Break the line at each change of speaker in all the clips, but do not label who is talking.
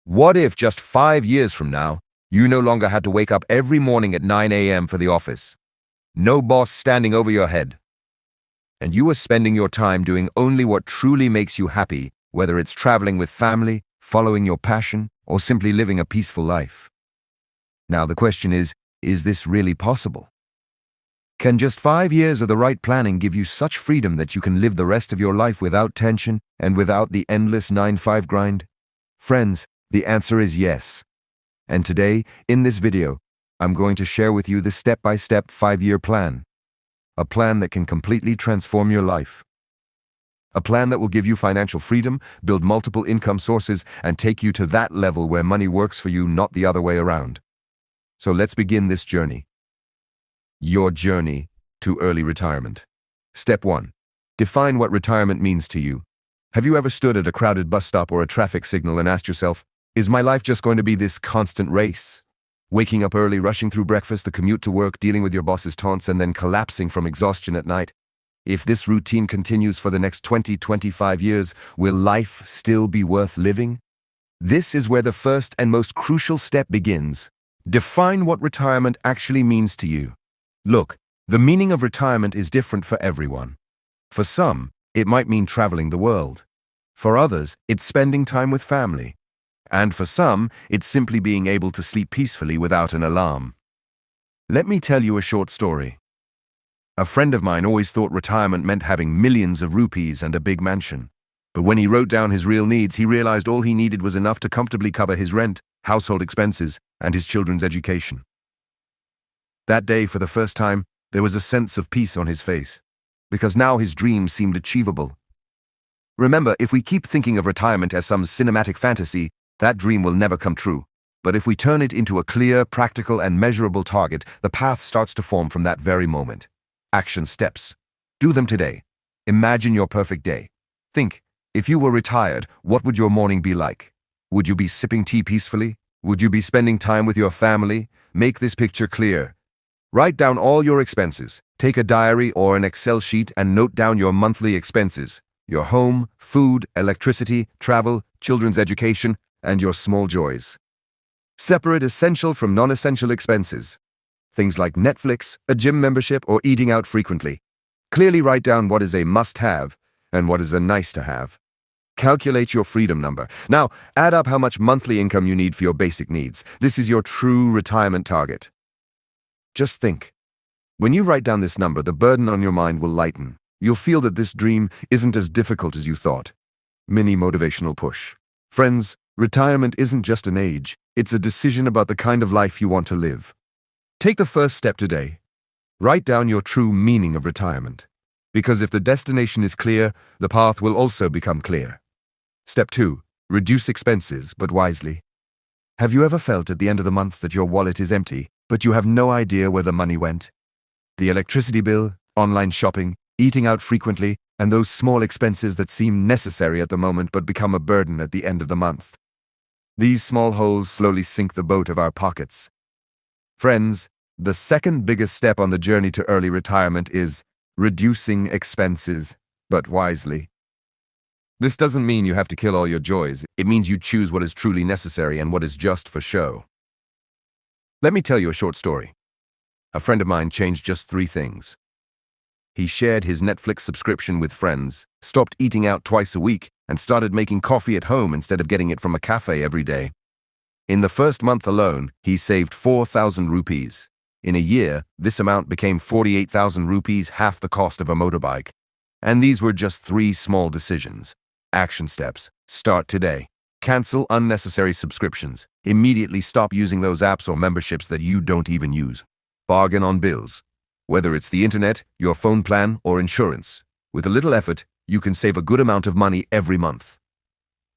What if just 5 years from now, you no longer had to wake up every morning at 9 a.m. for the office? No boss standing over your head. And you were spending your time doing only what truly makes you happy, whether it's traveling with family, following your passion, or simply living a peaceful life. Now the question is this really possible? Can just 5 years of the right planning give you such freedom that you can live the rest of your life without tension and without the endless 9-5 grind? Friends, the answer is yes. And today, in this video, I'm going to share with you the step-by-step 5-year plan. A plan that can completely transform your life. A plan that will give you financial freedom, build multiple income sources, and take you to that level where money works for you, not the other way around. So let's begin this journey. Your journey to early retirement. Step 1. Define what retirement means to you. Have you ever stood at a crowded bus stop or a traffic signal and asked yourself, is my life just going to be this constant race? Waking up early, rushing through breakfast, the commute to work, dealing with your boss's taunts, and then collapsing from exhaustion at night. If this routine continues for the next 20-25 years, will life still be worth living? This is where the first and most crucial step begins. Define what retirement actually means to you. Look, the meaning of retirement is different for everyone. For some, it might mean traveling the world. For others, it's spending time with family. And for some, it's simply being able to sleep peacefully without an alarm. Let me tell you a short story. A friend of mine always thought retirement meant having millions of rupees and a big mansion. But when he wrote down his real needs, he realized all he needed was enough to comfortably cover his rent, household expenses, and his children's education. That day, for the first time, there was a sense of peace on his face, because now his dream seemed achievable. Remember, if we keep thinking of retirement as some cinematic fantasy, that dream will never come true. But if we turn it into a clear, practical, and measurable target, the path starts to form from that very moment. Action steps. Do them today. Imagine your perfect day. Think, if you were retired, what would your morning be like? Would you be sipping tea peacefully? Would you be spending time with your family? Make this picture clear. Write down all your expenses. Take a diary or an Excel sheet and note down your monthly expenses. Your home, food, electricity, travel, children's education, and your small joys. Separate essential from non-essential expenses. Things like Netflix, a gym membership, or eating out frequently. Clearly write down what is a must-have and what is a nice-to-have. Calculate your freedom number. Now, add up how much monthly income you need for your basic needs. This is your true retirement target. Just think. When you write down this number, the burden on your mind will lighten. You'll feel that this dream isn't as difficult as you thought. Mini motivational push. Friends, retirement isn't just an age. It's a decision about the kind of life you want to live. Take the first step today. Write down your true meaning of retirement. Because if the destination is clear, the path will also become clear. Step 2. Reduce expenses, but wisely. Have you ever felt at the end of the month that your wallet is empty, but you have no idea where the money went? The electricity bill, online shopping, eating out frequently, and those small expenses that seem necessary at the moment but become a burden at the end of the month. These small holes slowly sink the boat of our pockets. Friends, the second biggest step on the journey to early retirement is reducing expenses, but wisely. This doesn't mean you have to kill all your joys. It means you choose what is truly necessary and what is just for show. Let me tell you a short story. A friend of mine changed just 3 things. He shared his Netflix subscription with friends, stopped eating out twice a week, and started making coffee at home instead of getting it from a cafe every day. In the first month alone, he saved 4,000 rupees. In a year, this amount became 48,000 rupees, half the cost of a motorbike. And these were just 3 small decisions. Action steps. Start today. Cancel unnecessary subscriptions. Immediately stop using those apps or memberships that you don't even use. Bargain on bills. Whether it's the internet, your phone plan, or insurance. With a little effort, you can save a good amount of money every month.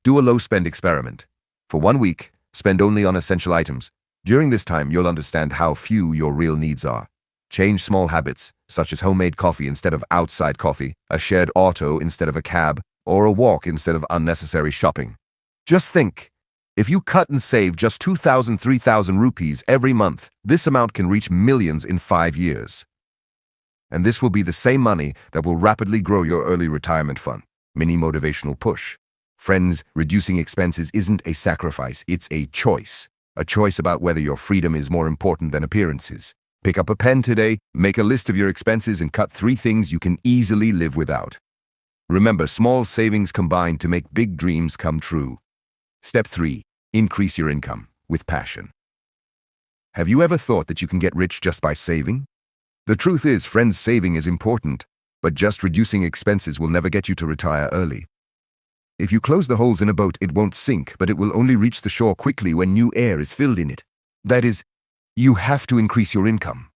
Do a low-spend experiment. For 1 week, spend only on essential items. During this time, you'll understand how few your real needs are. Change small habits, such as homemade coffee instead of outside coffee, a shared auto instead of a cab, or a walk instead of unnecessary shopping. Just think, if you cut and save just 2,000-3,000 rupees every month, this amount can reach millions in 5 years. And this will be the same money that will rapidly grow your early retirement fund. Mini motivational push. Friends, reducing expenses isn't a sacrifice, it's a choice. A choice about whether your freedom is more important than appearances. Pick up a pen today, make a list of your expenses, and cut 3 things you can easily live without. Remember, small savings combine to make big dreams come true. Step 3. Increase your income with passion. Have you ever thought that you can get rich just by saving? The truth is, friends, saving is important, but just reducing expenses will never get you to retire early. If you close the holes in a boat, it won't sink, but it will only reach the shore quickly when new air is filled in it. That is, you have to increase your income.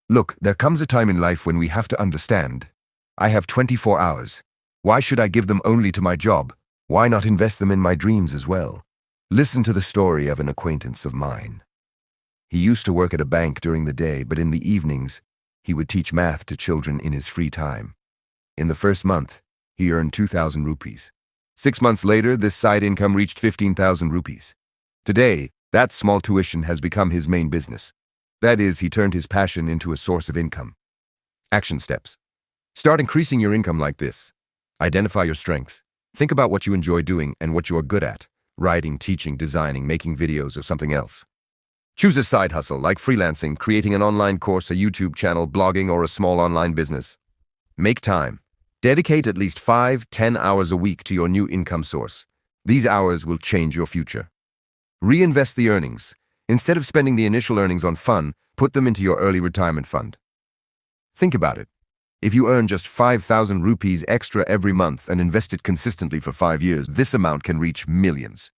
Look, there comes a time in life when we have to understand. I have 24 hours. Why should I give them only to my job? Why not invest them in my dreams as well? Listen to the story of an acquaintance of mine. He used to work at a bank during the day, but in the evenings, he would teach math to children in his free time. In the first month, he earned 2,000 rupees. 6 months later, this side income reached 15,000 rupees. Today, that small tuition has become his main business. That is, he turned his passion into a source of income. Action steps. Start increasing your income like this. Identify your strengths. Think about what you enjoy doing and what you are good at. Writing, teaching, designing, making videos, or something else. Choose a side hustle like freelancing, creating an online course, a YouTube channel, blogging, or a small online business. Make time. Dedicate at least 5-10 hours a week to your new income source. These hours will change your future. Reinvest the earnings. Instead of spending the initial earnings on fun, put them into your early retirement fund. Think about it. If you earn just 5,000 rupees extra every month and invest it consistently for 5 years, this amount can reach millions.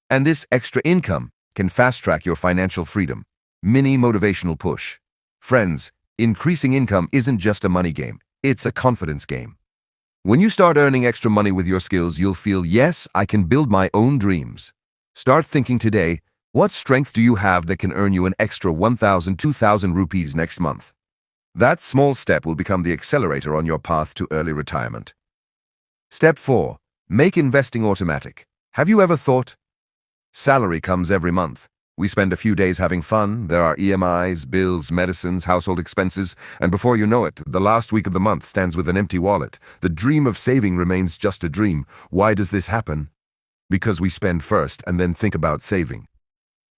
And this extra income can fast-track your financial freedom. Mini motivational push. Friends, increasing income isn't just a money game, it's a confidence game. When you start earning extra money with your skills, you'll feel, yes, I can build my own dreams. Start thinking today, what strength do you have that can earn you an extra 1,000, 2,000 rupees next month? That small step will become the accelerator on your path to early retirement. Step 4. Make investing automatic. Have you ever thought? Salary comes every month. We spend a few days having fun. There are EMIs, bills, medicines, household expenses, and before you know it, the last week of the month stands with an empty wallet. The dream of saving remains just a dream. Why does this happen? Because we spend first and then think about saving.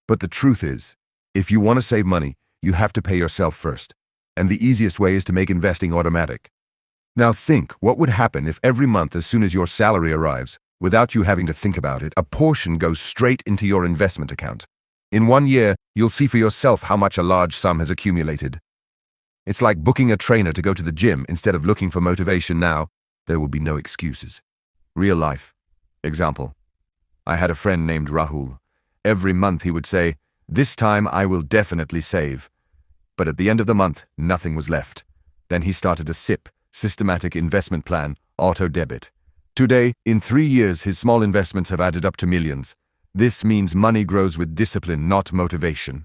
But the truth is, if you want to save money, you have to pay yourself first. And the easiest way is to make investing automatic. Now think, what would happen if every month, as soon as your salary arrives, without you having to think about it, a portion goes straight into your investment account? In 1 year, you'll see for yourself how much a large sum has accumulated. It's like booking a trainer to go to the gym instead of looking for motivation now. There will be no excuses. Real life. Example. I had a friend named Rahul. Every month he would say, "This time I will definitely save." But at the end of the month, nothing was left. Then he started a SIP, systematic investment plan, auto debit. Today, in 3 years, his small investments have added up to millions. This means money grows with discipline, not motivation.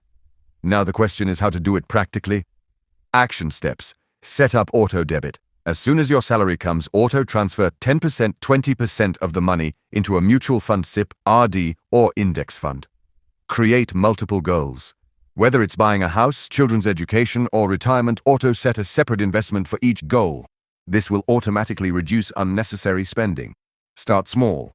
Now the question is how to do it practically. Action steps. Set up auto debit. As soon as your salary comes, auto transfer 10%, 20% of the money into a mutual fund SIP, RD, or index fund. Create multiple goals. Whether it's buying a house, children's education, or retirement, auto set a separate investment for each goal. This will automatically reduce unnecessary spending. Start small.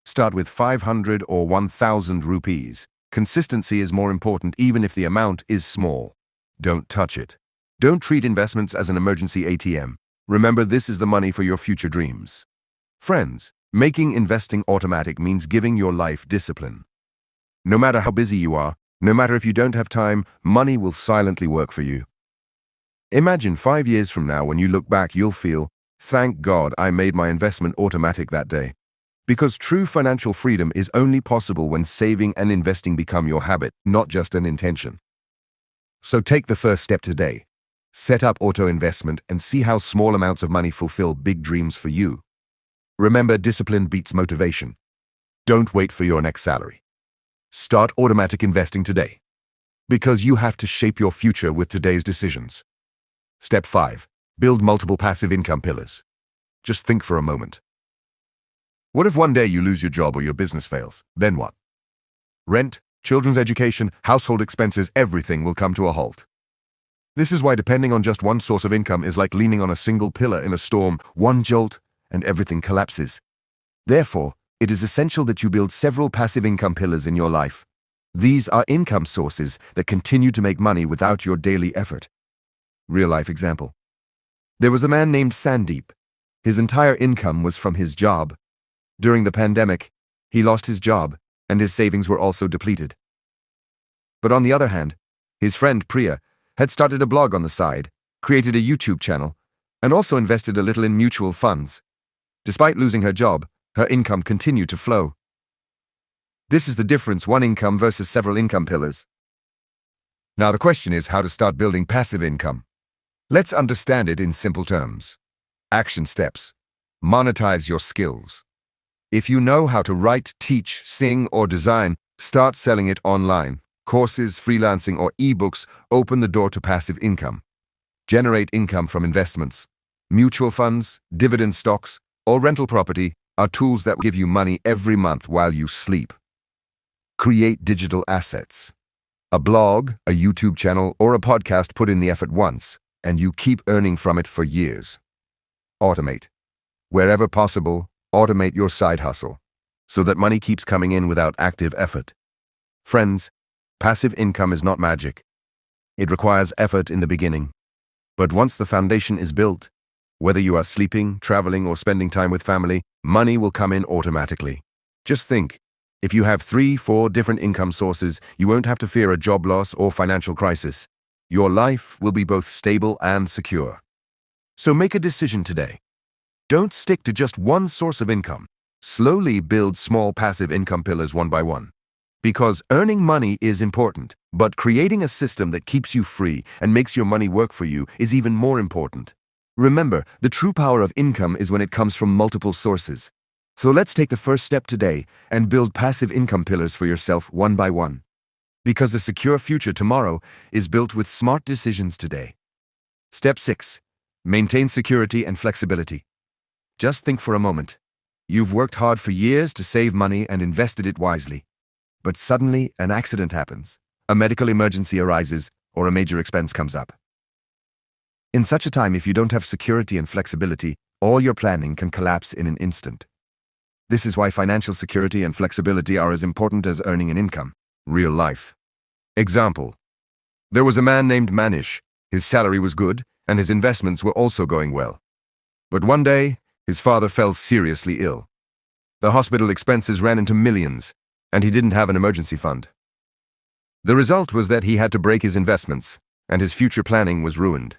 Start with 500 or 1,000 rupees. Consistency is more important even if the amount is small. Don't touch it. Don't treat investments as an emergency ATM. Remember, this is the money for your future dreams. Friends, making investing automatic means giving your life discipline. No matter how busy you are, no matter if you don't have time, money will silently work for you. Imagine 5 years from now, when you look back, you'll feel, thank God I made my investment automatic that day. Because true financial freedom is only possible when saving and investing become your habit, not just an intention. So take the first step today. Set up auto investment and see how small amounts of money fulfill big dreams for you. Remember, discipline beats motivation. Don't wait for your next salary. Start automatic investing today. Because you have to shape your future with today's decisions. Step 5. Build multiple passive income pillars. Just think for a moment. What if one day you lose your job or your business fails? Then what? Rent, children's education, household expenses, everything will come to a halt. This is why depending on just one source of income is like leaning on a single pillar in a storm. One jolt, and everything collapses. Therefore, it is essential that you build several passive income pillars in your life. These are income sources that continue to make money without your daily effort. Real-life example. There was a man named Sandeep. His entire income was from his job. During the pandemic, he lost his job, and his savings were also depleted. But on the other hand, his friend Priya had started a blog on the side, created a YouTube channel, and also invested a little in mutual funds. Despite losing her job, her income continued to flow. This is the difference: one income versus several income pillars. Now the question is how to start building passive income. Let's understand it in simple terms. Action steps. Monetize your skills. If you know how to write, teach, sing, or design, start selling it online. Courses, freelancing, or ebooks open the door to passive income. Generate income from investments. Mutual funds, dividend stocks, or rental property are tools that give you money every month while you sleep. Create digital assets. A blog, a YouTube channel, or a podcast put in the effort once, and you keep earning from it for years. Automate. Wherever possible, automate your side hustle, so that money keeps coming in without active effort. Friends, passive income is not magic. It requires effort in the beginning. But once the foundation is built, whether you are sleeping, traveling, or spending time with family, money will come in automatically. Just think, if you have 3-4 different income sources, you won't have to fear a job loss or financial crisis. Your life will be both stable and secure. So make a decision today. Don't stick to just one source of income. Slowly build small passive income pillars one by one. Because earning money is important, but creating a system that keeps you free and makes your money work for you is even more important. Remember, the true power of income is when it comes from multiple sources. So let's take the first step today and build passive income pillars for yourself one by one. Because a secure future tomorrow is built with smart decisions today. Step 6. Maintain security and flexibility. Just think for a moment. You've worked hard for years to save money and invested it wisely. But suddenly, an accident happens, a medical emergency arises, or a major expense comes up. In such a time, if you don't have security and flexibility, all your planning can collapse in an instant. This is why financial security and flexibility are as important as earning an income. Real life. Example. There was a man named Manish. His salary was good, and his investments were also going well. But one day, his father fell seriously ill. The hospital expenses ran into millions, and he didn't have an emergency fund. The result was that he had to break his investments, and his future planning was ruined.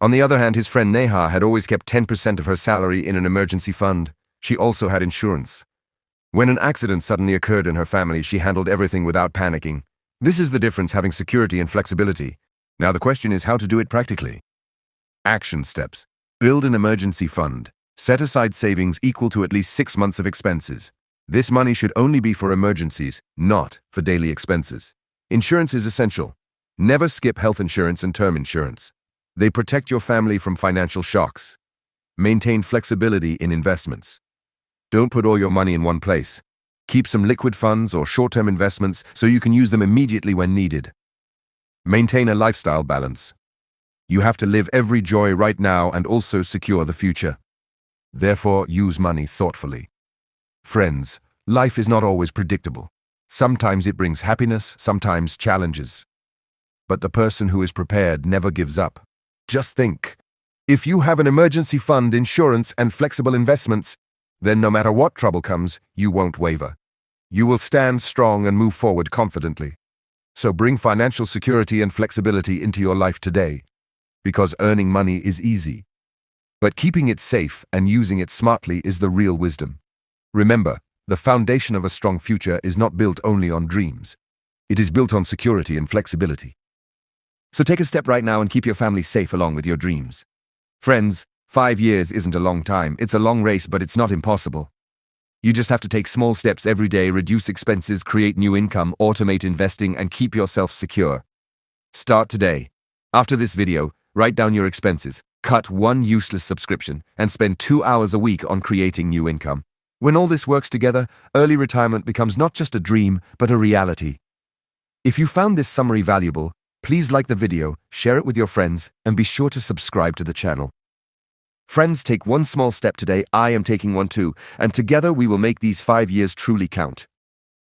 On the other hand, his friend Neha had always kept 10% of her salary in an emergency fund. She also had insurance. When an accident suddenly occurred in her family, she handled everything without panicking. This is the difference: having security and flexibility. Now the question is how to do it practically. Action steps. Build an emergency fund. Set aside savings equal to at least 6 months of expenses. This money should only be for emergencies, not for daily expenses. Insurance is essential. Never skip health insurance and term insurance. They protect your family from financial shocks. Maintain flexibility in investments. Don't put all your money in one place. Keep some liquid funds or short-term investments so you can use them immediately when needed. Maintain a lifestyle balance. You have to live every joy right now and also secure the future. Therefore, use money thoughtfully. Friends, life is not always predictable. Sometimes it brings happiness, sometimes challenges. But the person who is prepared never gives up. Just think, if you have an emergency fund, insurance, and flexible investments, then no matter what trouble comes, you won't waver. You will stand strong and move forward confidently. So bring financial security and flexibility into your life today, because earning money is easy. But keeping it safe and using it smartly is the real wisdom. Remember, the foundation of a strong future is not built only on dreams. It is built on security and flexibility. So take a step right now and keep your family safe along with your dreams. Friends, 5 years isn't a long time. It's a long race, but it's not impossible. You just have to take small steps every day, reduce expenses, create new income, automate investing, and keep yourself secure. Start today. After this video, write down your expenses, cut one useless subscription, and spend 2 hours a week on creating new income. When all this works together, early retirement becomes not just a dream, but a reality. If you found this summary valuable, please like the video, share it with your friends, and be sure to subscribe to the channel. Friends, take one small step today. I am taking one too. And together we will make these 5 years truly count.